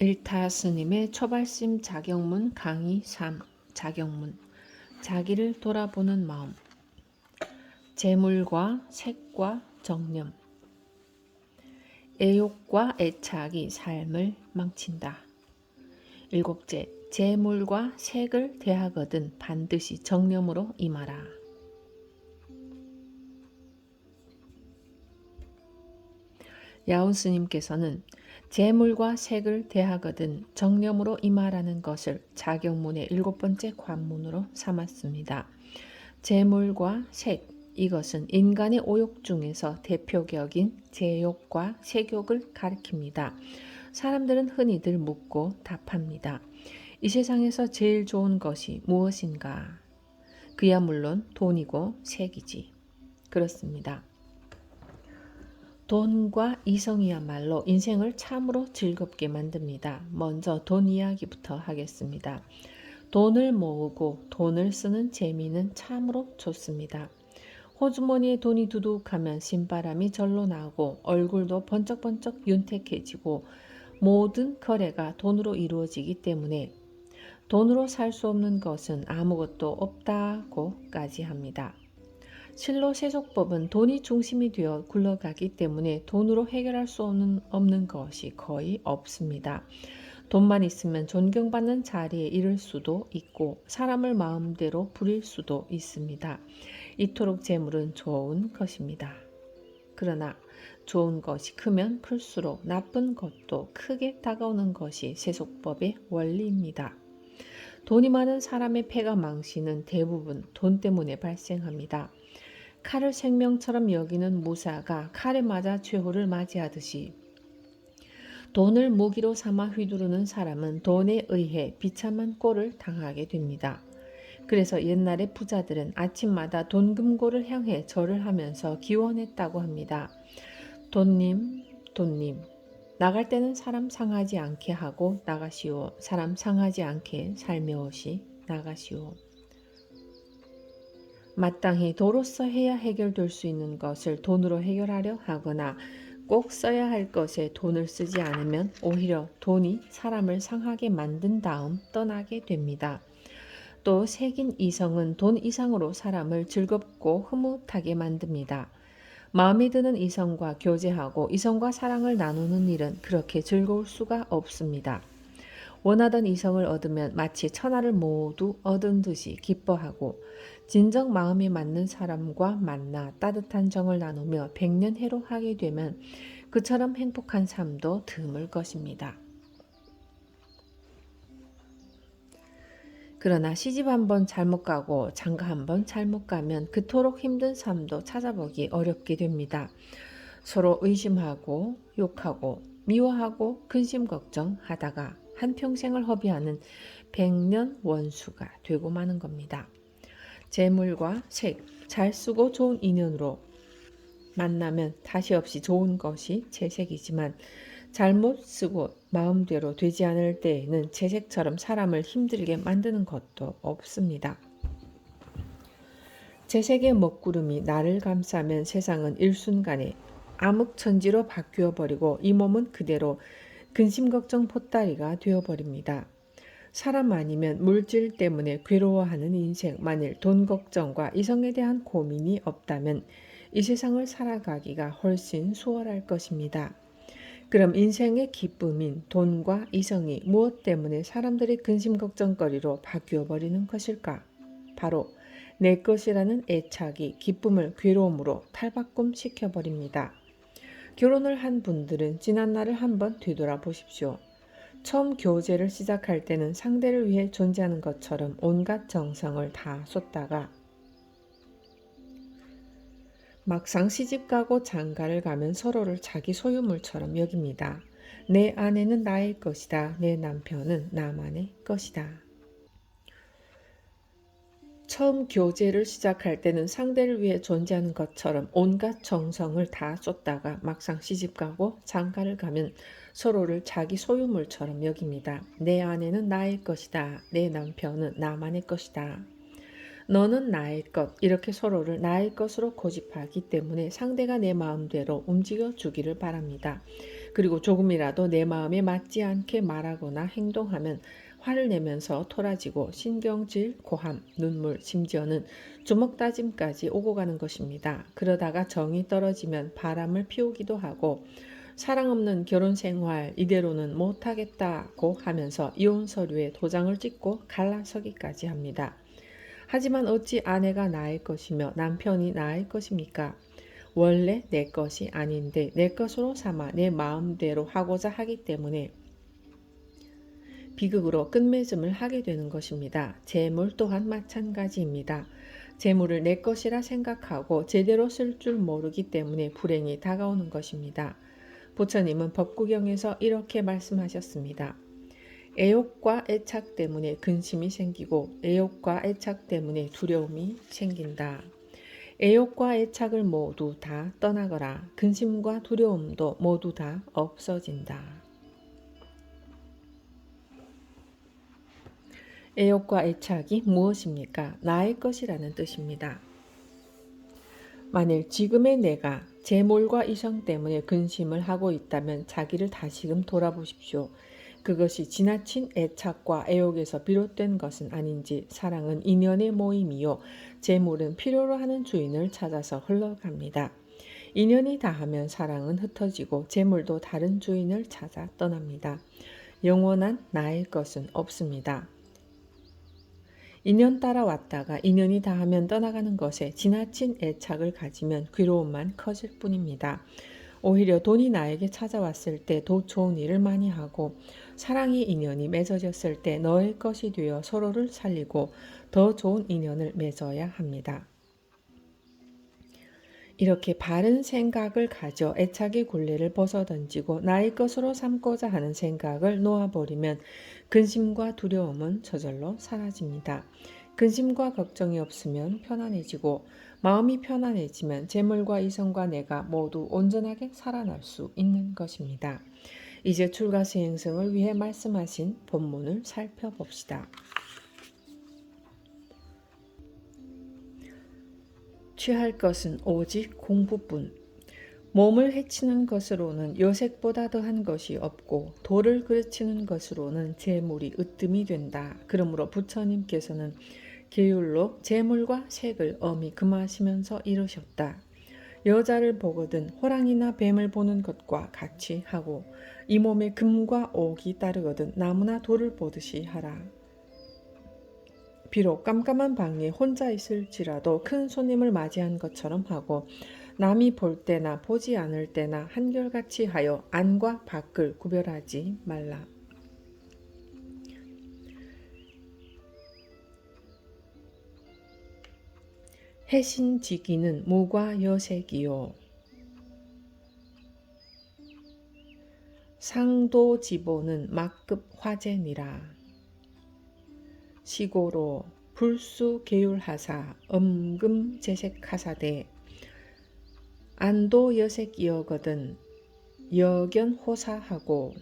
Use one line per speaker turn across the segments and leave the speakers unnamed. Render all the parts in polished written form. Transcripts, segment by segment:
일타 스님의 초발심 자경문 강의 3 자경문 자기를 돌아보는 마음 재물과 색과 정념 애욕과 애착이 삶을 망친다. 일곱째, 재물과 색을 대하거든 반드시 정념으로 임하라. 야온 스님께서는 재물과 색을 대하거든 정념으로 임하라는 것을 자경문의 7번째 관문으로 삼았습니다. 재물과 색, 이것은 인간의 오욕 중에서 대표격인 재욕과 색욕을 가리킵니다. 사람들은 흔히들 묻고 답합니다. 이 세상에서 제일 좋은 것이 무엇인가? 그야 물론 돈이고 색이지. 그렇습니다. 돈과 이성이야말로 인생을 참으로 즐겁게 만듭니다. 먼저 돈 이야기부터 하겠습니다. 돈을 모으고 돈을 쓰는 재미는 참으로 좋습니다. 호주머니에 돈이 두둑하면 신바람이 절로 나고 얼굴도 번쩍번쩍 윤택해지고 모든 거래가 돈으로 이루어지기 때문에 돈으로 살 수 없는 것은 아무것도 없다고까지 합니다. 실로 세속법은 돈이 중심이 되어 굴러가기 때문에 돈으로 해결할 수 없는 것이 거의 없습니다. 돈만 있으면 존경받는 자리에 이를 수도 있고 사람을 마음대로 부릴 수도 있습니다. 이토록 재물은 좋은 것입니다. 그러나 좋은 것이 크면 클수록 나쁜 것도 크게 다가오는 것이 세속법의 원리입니다. 돈이 많은 사람의 폐가 망신은 대부분 돈 때문에 발생합니다. 칼을 생명처럼 여기는 무사가 칼에 맞아 최후를 맞이하듯이 돈을 무기로 삼아 휘두르는 사람은 돈에 의해 비참한 꼴을 당하게 됩니다. 그래서 옛날의 부자들은 아침마다 돈금고를 향해 절을 하면서 기원했다고 합니다. 돈님, 돈님, 나갈 때는 사람 상하지 않게 하고 나가시오. 사람 상하지 않게 살며시 나가시오. 마땅히 도로서 해야 해결될 수 있는 것을 돈으로 해결하려 하거나 꼭 써야 할 것에 돈을 쓰지 않으면 오히려 돈이 사람을 상하게 만든 다음 떠나게 됩니다. 또 색인 이성은 돈 이상으로 사람을 즐겁고 흐뭇하게 만듭니다. 마음에 드는 이성과 교제하고 이성과 사랑을 나누는 일은 그렇게 즐거울 수가 없습니다. 원하던 이성을 얻으면 마치 천하를 모두 얻은 듯이 기뻐하고 진정 마음에 맞는 사람과 만나 따뜻한 정을 나누며 백년해로 하게 되면 그처럼 행복한 삶도 드물 것입니다. 그러나 시집 한번 잘못 가고 장가 한번 잘못 가면 그토록 힘든 삶도 찾아보기 어렵게 됩니다. 서로 의심하고 욕하고 미워하고 근심 걱정하다가 한평생을 허비하는 백년 원수가 되고 마는 겁니다. 재물과 색, 잘 쓰고 좋은 인연으로 만나면 다시 없이 좋은 것이 재색이지만 잘못 쓰고 마음대로 되지 않을 때에는 재색처럼 사람을 힘들게 만드는 것도 없습니다. 재색의 먹구름이 나를 감싸면 세상은 일순간에 암흑천지로 바뀌어버리고 이 몸은 그대로 근심걱정 보따리가 되어버립니다. 사람 아니면 물질 때문에 괴로워하는 인생, 만일 돈 걱정과 이성에 대한 고민이 없다면 이 세상을 살아가기가 훨씬 수월할 것입니다. 그럼 인생의 기쁨인 돈과 이성이 무엇 때문에 사람들의 근심걱정거리로 바뀌어버리는 것일까? 바로 내 것이라는 애착이 기쁨을 괴로움으로 탈바꿈시켜버립니다. 결혼을 한 분들은 지난 날을 한번 되돌아보십시오. 처음 교제를 시작할 때는 상대를 위해 존재하는 것처럼 온갖 정성을 다 쏟다가 막상 시집가고 장가를 가면 서로를 자기 소유물처럼 여깁니다. 내 아내는 나의 것이다. 내 남편은 나만의 것이다. 처음 교제를 시작할 때는 상대를 위해 존재하는 것처럼 온갖 정성을 다 쏟다가 막상 시집가고 장가를 가면 서로를 자기 소유물처럼 여깁니다. 내 아내는 나의 것이다. 내 남편은 나만의 것이다. 너는 나의 것, 이렇게 서로를 나의 것으로 고집하기 때문에 상대가 내 마음대로 움직여 주기를 바랍니다. 그리고 조금이라도 내 마음에 맞지 않게 말하거나 행동하면 화를 내면서 토라지고 신경질, 고함, 눈물, 심지어는 주먹 다짐까지 오고 가는 것입니다. 그러다가 정이 떨어지면 바람을 피우기도 하고 사랑 없는 결혼 생활 이대로는 못하겠다고 하면서 이혼 서류에 도장을 찍고 갈라서기까지 합니다. 하지만 어찌 아내가 나의 것이며 남편이 나의 것입니까? 원래 내 것이 아닌데 내 것으로 삼아 내 마음대로 하고자 하기 때문에 비극으로 끝맺음을 하게 되는 것입니다. 재물 또한 마찬가지입니다. 재물을 내 것이라 생각하고 제대로 쓸 줄 모르기 때문에 불행이 다가오는 것입니다. 부처님은 법구경에서 이렇게 말씀하셨습니다. 애욕과 애착 때문에 근심이 생기고 애욕과 애착 때문에 두려움이 생긴다. 애욕과 애착을 모두 다 떠나거라. 근심과 두려움도 모두 다 없어진다. 애욕과 애착이 무엇입니까? 나의 것이라는 뜻입니다. 만일 지금의 내가 재물과 이성 때문에 근심을 하고 있다면 자기를 다시금 돌아보십시오. 그것이 지나친 애착과 애욕에서 비롯된 것은 아닌지. 사랑은 인연의 모임이요 재물은 필요로 하는 주인을 찾아서 흘러갑니다. 인연이 다하면 사랑은 흩어지고 재물도 다른 주인을 찾아 떠납니다. 영원한 나의 것은 없습니다. 인연 따라 왔다가 인연이 다하면 떠나가는 것에 지나친 애착을 가지면 괴로움만 커질 뿐입니다. 오히려 돈이 나에게 찾아왔을 때 더 좋은 일을 많이 하고 사랑이 인연이 맺어졌을 때 너의 것이 되어 서로를 살리고 더 좋은 인연을 맺어야 합니다. 이렇게 바른 생각을 가져 애착의 굴레를 벗어던지고 나의 것으로 삼고자 하는 생각을 놓아버리면 근심과 두려움은 저절로 사라집니다. 근심과 걱정이 없으면 편안해지고 마음이 편안해지면 재물과 이성과 내가 모두 온전하게 살아날 수 있는 것입니다. 이제 출가수행승을 위해 말씀하신 본문을 살펴봅시다. 취할 것은 오직 공부뿐. 몸을 해치는 것으로는 여색보다 더한 것이 없고 돌을 그르치는 것으로는 재물이 으뜸이 된다. 그러므로 부처님께서는 계율로 재물과 색을 엄히 금하시면서 이르셨다. 여자를 보거든 호랑이나 뱀을 보는 것과 같이 하고 이 몸에 금과 옥이 따르거든 나무나 돌을 보듯이 하라. 비록 깜깜한 방에 혼자 있을지라도 큰 손님을 맞이한 것처럼 하고 남이 볼 때나 보지 않을 때나 한결같이 하여 안과 밖을 구별하지 말라. 해신지기는 무과 여색이요 상도지보는 막급 화제니라. 시고로 불수계율하사 엄금제색하사대 안도여색이여거든 여견호사하고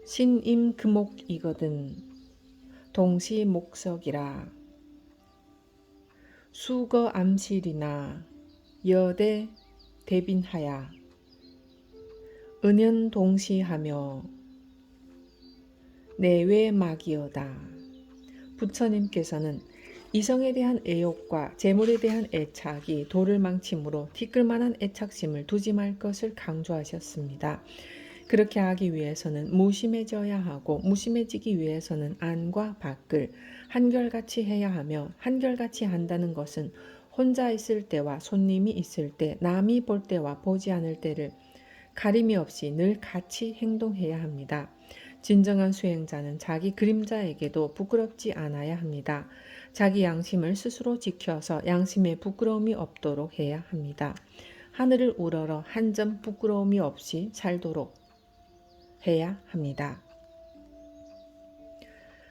신임금옥이거든 동시목석이라. 수거암실이나 여대 대빈하야 은연동시하며 내외막이여다. 부처님께서는 이성에 대한 애욕과 재물에 대한 애착이 도를 망치므로 티끌만한 애착심을 두지 말 것을 강조하셨습니다. 그렇게 하기 위해서는 무심해져야 하고 무심해지기 위해서는 안과 밖을 한결같이 해야 하며 한결같이 한다는 것은 혼자 있을 때와 손님이 있을 때 남이 볼 때와 보지 않을 때를 가림이 없이 늘 같이 행동해야 합니다. 진정한 수행자는 자기 그림자에게도 부끄럽지 않아야 합니다. 자기 양심을 스스로 지켜서 양심에 부끄러움이 없도록 해야 합니다. 하늘을 우러러 한 점 부끄러움이 없이 살도록 해야 합니다.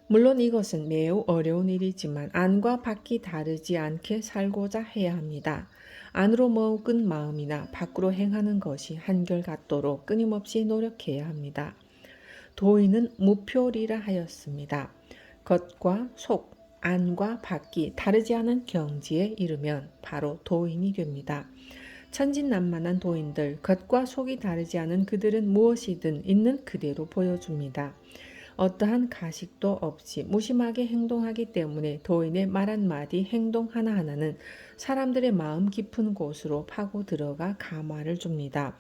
물론 이것은 매우 어려운 일이지만 안과 밖이 다르지 않게 살고자 해야 합니다. 안으로 먹은 마음이나 밖으로 행하는 것이 한결같도록 끊임없이 노력해야 합니다. 도인은 무표리라 하였습니다. 겉과 속, 안과 밖이 다르지 않은 경지에 이르면 바로 도인이 됩니다. 천진난만한 도인들, 겉과 속이 다르지 않은 그들은 무엇이든 있는 그대로 보여줍니다. 어떠한 가식도 없이 무심하게 행동하기 때문에 도인의 말 한마디, 행동 하나하나는 사람들의 마음 깊은 곳으로 파고 들어가 감화를 줍니다.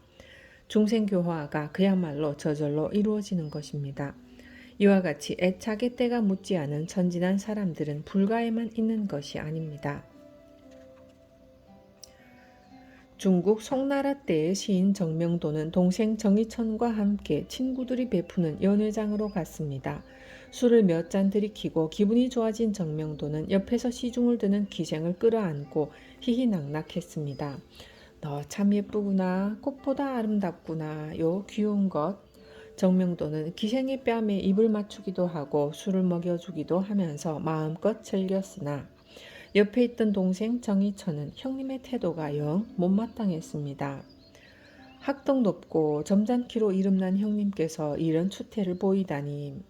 중생교화가 그야말로 저절로 이루어지는 것입니다. 이와 같이 애착의 때가 묻지 않은 천진한 사람들은 불가에만 있는 것이 아닙니다. 중국 송나라 때의 시인 정명도는 동생 정의천과 함께 친구들이 베푸는 연회장으로 갔습니다. 술을 몇 잔 들이키고 기분이 좋아진 정명도는 옆에서 시중을 드는 기생을 끌어안고 희희낙낙했습니다. 너 참 예쁘구나. 꽃보다 아름답구나. 요 귀여운 것. 정명도는 기생의 뺨에 입을 맞추기도 하고 술을 먹여주기도 하면서 마음껏 즐겼으나 옆에 있던 동생 정희천은 형님의 태도가 영 못마땅했습니다. 학덕 높고 점잖기로 이름난 형님께서 이런 추태를 보이다니.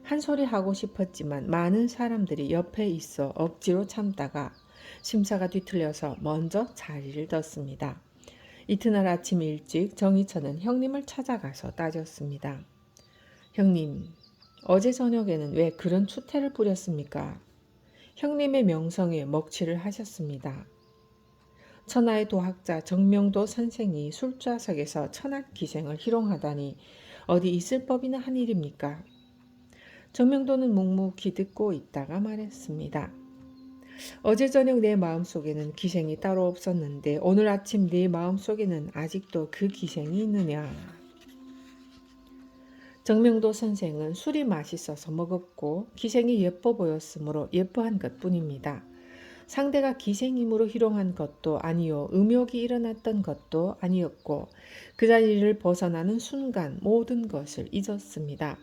한 소리 하고 싶었지만 많은 사람들이 옆에 있어 억지로 참다가 심사가 뒤틀려서 먼저 자리를 떴습니다. 이튿날 아침 일찍 정희천은 형님을 찾아가서 따졌습니다. 형님, 어제 저녁에는 왜 그런 추태를 부렸습니까? 형님의 명성에 먹칠을 하셨습니다. 천하의 도학자 정명도 선생이 술좌석에서 천한 기생을 희롱하다니 어디 있을 법이나 한 일입니까? 정명도는 묵묵히 듣고 있다가 말했습니다. 어제 저녁 내 마음속에는 기생이 따로 없었는데 오늘 아침 내 마음속에는 아직도 그 기생이 있느냐? 정명도 선생은 술이 맛있어서 먹었고 기생이 예뻐 보였으므로 예뻐한 것뿐입니다. 상대가 기생임으로 희롱한 것도 아니요 음욕이 일어났던 것도 아니었고 그 자리를 벗어나는 순간 모든 것을 잊었습니다.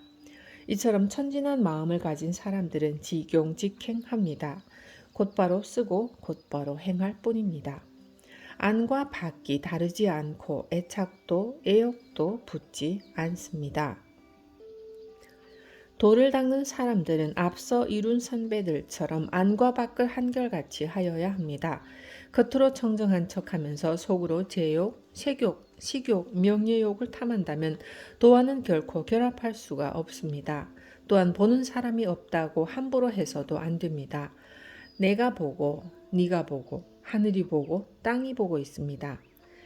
이처럼 천진한 마음을 가진 사람들은 지경직행합니다. 곧바로 쓰고 곧바로 행할 뿐입니다. 안과 밖이 다르지 않고 애착도 애욕도 붙지 않습니다. 도를 닦는 사람들은 앞서 이룬 선배들처럼 안과 밖을 한결같이 하여야 합니다. 겉으로 청정한 척하면서 속으로 제욕, 색욕, 식욕, 명예욕을 탐한다면 도와는 결코 결합할 수가 없습니다. 또한 보는 사람이 없다고 함부로 해서도 안 됩니다. 내가 보고, 네가 보고, 하늘이 보고, 땅이 보고 있습니다.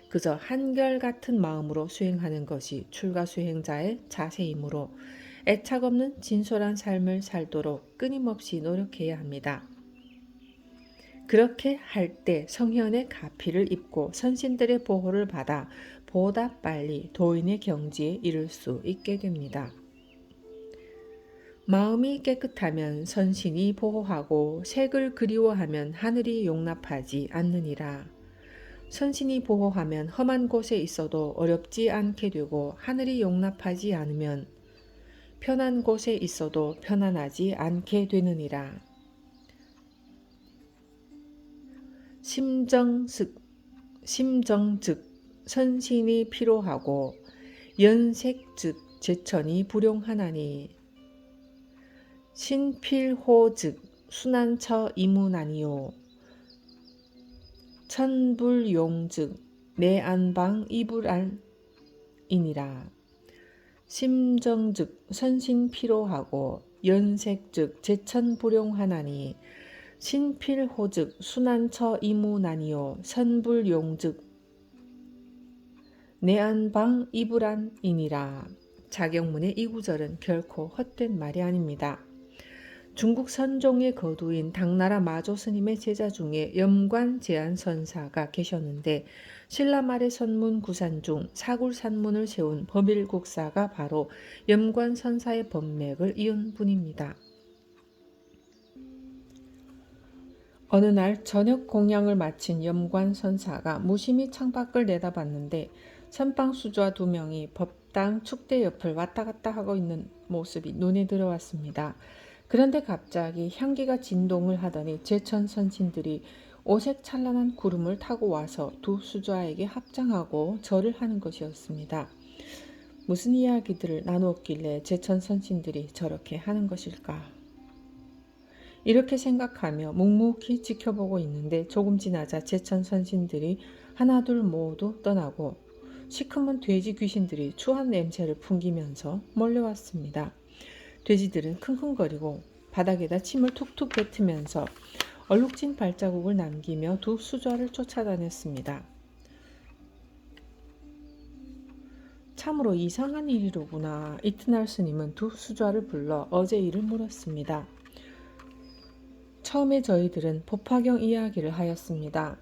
그저 한결같은 마음으로 수행하는 것이 출가수행자의 자세이므로 애착 없는 진솔한 삶을 살도록 끊임없이 노력해야 합니다. 그렇게 할 때 성현의 가피를 입고 선신들의 보호를 받아 보다 빨리 도인의 경지에 이를 수 있게 됩니다. 마음이 깨끗하면 선신이 보호하고 색을 그리워하면 하늘이 용납하지 않느니라. 선신이 보호하면 험한 곳에 있어도 어렵지 않게 되고 하늘이 용납하지 않으면 편한 곳에 있어도 편안하지 않게 되느니라. 심정즉 선신이 피로하고 연색즉 제천이 불용하나니 신필호즉 순한처 이무나니요 천불용즉 내안방 이불안이니라. 심정즉 선신 피로하고 연색즉 제천불용하나니 신필호즉 순한처 이무나니요 선불용즉 내안방 이불안이니라. 자경문의 이 구절은 결코 헛된 말이 아닙니다. 중국 선종의 거두인 당나라 마조 스님의 제자 중에 염관제안선사가 계셨는데 신라 말의 선문 구산 중 사굴산문을 세운 범일국사가 바로 염관선사의 법맥을 이은 분입니다. 어느 날 저녁 공양을 마친 염관선사가 무심히 창밖을 내다봤는데 선방수좌 2명이 법당 축대 옆을 왔다 갔다 하고 있는 모습이 눈에 들어왔습니다. 그런데 갑자기 향기가 진동을 하더니 제천 선신들이 오색 찬란한 구름을 타고 와서 두 수좌에게 합장하고 절을 하는 것이었습니다. 무슨 이야기들을 나누었길래 제천 선신들이 저렇게 하는 것일까? 이렇게 생각하며 묵묵히 지켜보고 있는데 조금 지나자 제천 선신들이 하나둘 모두 떠나고 시커먼 돼지 귀신들이 추한 냄새를 풍기면서 몰려왔습니다. 돼지들은 킁킁거리고 바닥에다 침을 툭툭 뱉으면서 얼룩진 발자국을 남기며 두 수좌를 쫓아다녔습니다. 참으로 이상한 일이로구나. 이튿날 스님은 두 수좌를 불러 어제 일을 물었습니다. 처음에 저희들은 법화경 이야기를 하였습니다.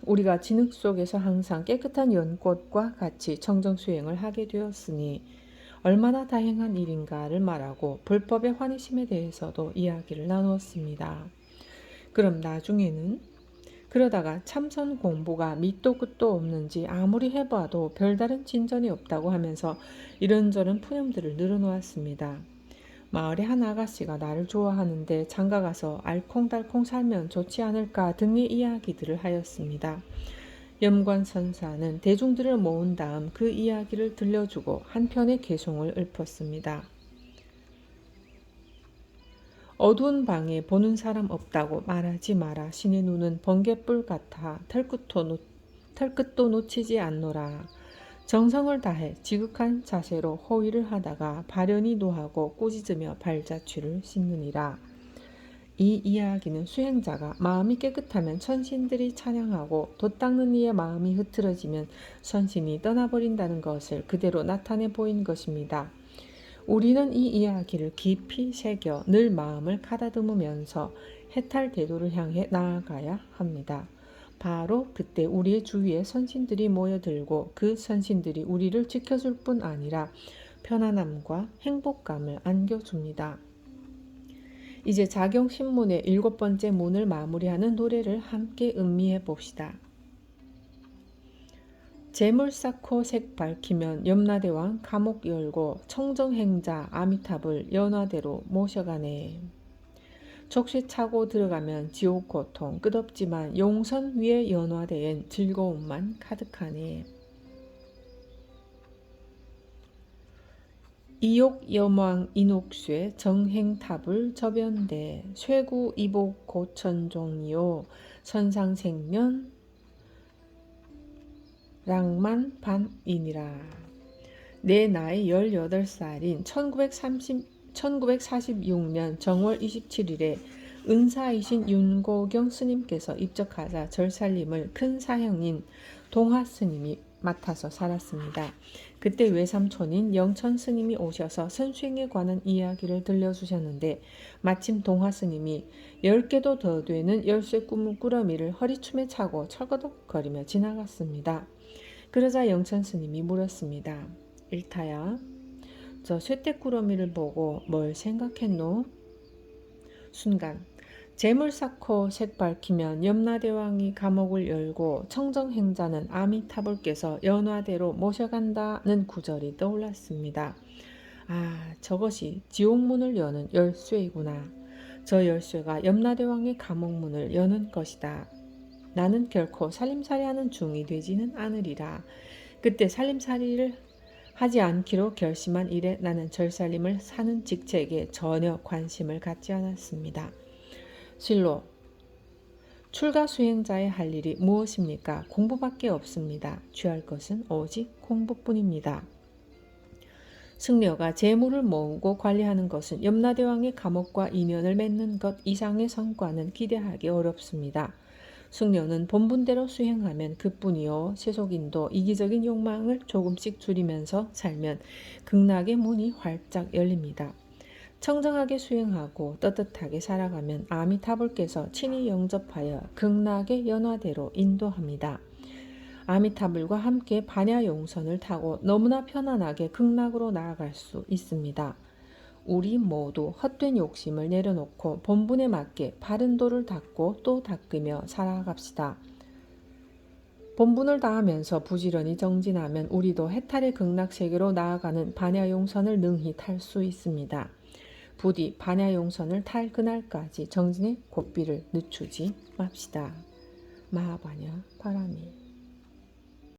우리가 진흙 속에서 항상 깨끗한 연꽃과 같이 청정수행을 하게 되었으니 얼마나 다행한 일인가를 말하고 불법의 환희심에 대해서도 이야기를 나누었습니다. 그럼 나중에는 그러다가 참선 공부가 밑도 끝도 없는지 아무리 해봐도 별다른 진전이 없다고 하면서 이런저런 푸념들을 늘어놓았습니다. 마을의 한 아가씨가 나를 좋아하는데 장가가서 알콩달콩 살면 좋지 않을까 등의 이야기들을 하였습니다. 염관선사는 대중들을 모은 다음 그 이야기를 들려주고 한편의 개송을 읊었습니다. 어두운 방에 보는 사람 없다고 말하지 마라. 신의 눈은 번갯불 같아 털끝도 놓치지 않노라. 정성을 다해 지극한 자세로 호의를 하다가 발연이 노하고 꾸짖으며 발자취를 씻느니라. 이 이야기는 수행자가 마음이 깨끗하면 선신들이 찬양하고 돛 닦는 이의 마음이 흐트러지면 선신이 떠나버린다는 것을 그대로 나타내 보인 것입니다. 우리는 이 이야기를 깊이 새겨 늘 마음을 가다듬으면서 해탈대도를 향해 나아가야 합니다. 바로 그때 우리의 주위에 선신들이 모여들고 그 선신들이 우리를 지켜줄 뿐 아니라 편안함과 행복감을 안겨줍니다. 이제 작용신문의 7번째 문을 마무리하는 노래를 함께 음미해 봅시다. 재물 쌓고 색 밝히면 염라대왕 감옥 열고 청정행자 아미탑을 연화대로 모셔가네. 족쇄 차고 들어가면 지옥 고통 끝없지만 용선 위에 연화대엔 즐거움만 가득하네. 이옥 염왕 인옥쇠 정행탑을 저변대 쇠구 이복 고천종이요 선상생면 랑만 반이니라. 내 나이 18살인 1946년 정월 27일에 은사이신 윤고경 스님께서 입적하자 절살림을 큰 사형인 동화 스님이 맡아서 살았습니다. 그때 외삼촌인 영천 스님이 오셔서 선수행에 관한 이야기를 들려주셨는데 마침 동화 스님이 10개도 더 되는 열쇠 꾸러미를 허리춤에 차고 철거덕거리며 지나갔습니다. 그러자 영천 스님이 물었습니다. 일타야, 저 쇠떼꾸러미를 보고 뭘 생각했노? 순간 재물 쌓고 색 밝히면 염라대왕이 감옥을 열고 청정행자는 아미타불께서 연화대로 모셔간다는 구절이 떠올랐습니다. 아, 저것이 지옥문을 여는 열쇠이구나. 저 열쇠가 염라대왕의 감옥문을 여는 것이다. 나는 결코 살림살이하는 중이 되지는 않으리라. 그때 살림살이를 하지 않기로 결심한 이래 나는 절살림을 사는 직책에 전혀 관심을 갖지 않았습니다. 실로 출가 수행자의 할 일이 무엇입니까? 공부밖에 없습니다. 취할 것은 오직 공부뿐입니다. 승려가 재물을 모으고 관리하는 것은 염라대왕의 감옥과 인연을 맺는 것 이상의 성과는 기대하기 어렵습니다. 승려는 본분대로 수행하면 그뿐이요. 세속인도 이기적인 욕망을 조금씩 줄이면서 살면 극락의 문이 활짝 열립니다. 청정하게 수행하고 떳떳하게 살아가면 아미타불께서 친히 영접하여 극락의 연화대로 인도합니다. 아미타불과 함께 반야용선을 타고 너무나 편안하게 극락으로 나아갈 수 있습니다. 우리 모두 헛된 욕심을 내려놓고 본분에 맞게 바른 도를 닦고 또 닦으며 살아갑시다. 본분을 다하면서 부지런히 정진하면 우리도 해탈의 극락세계로 나아가는 반야용선을 능히 탈 수 있습니다. 부디 반야용선을 탈 그날까지 정진의 고삐를 늦추지 맙시다. 마하반야 바라미.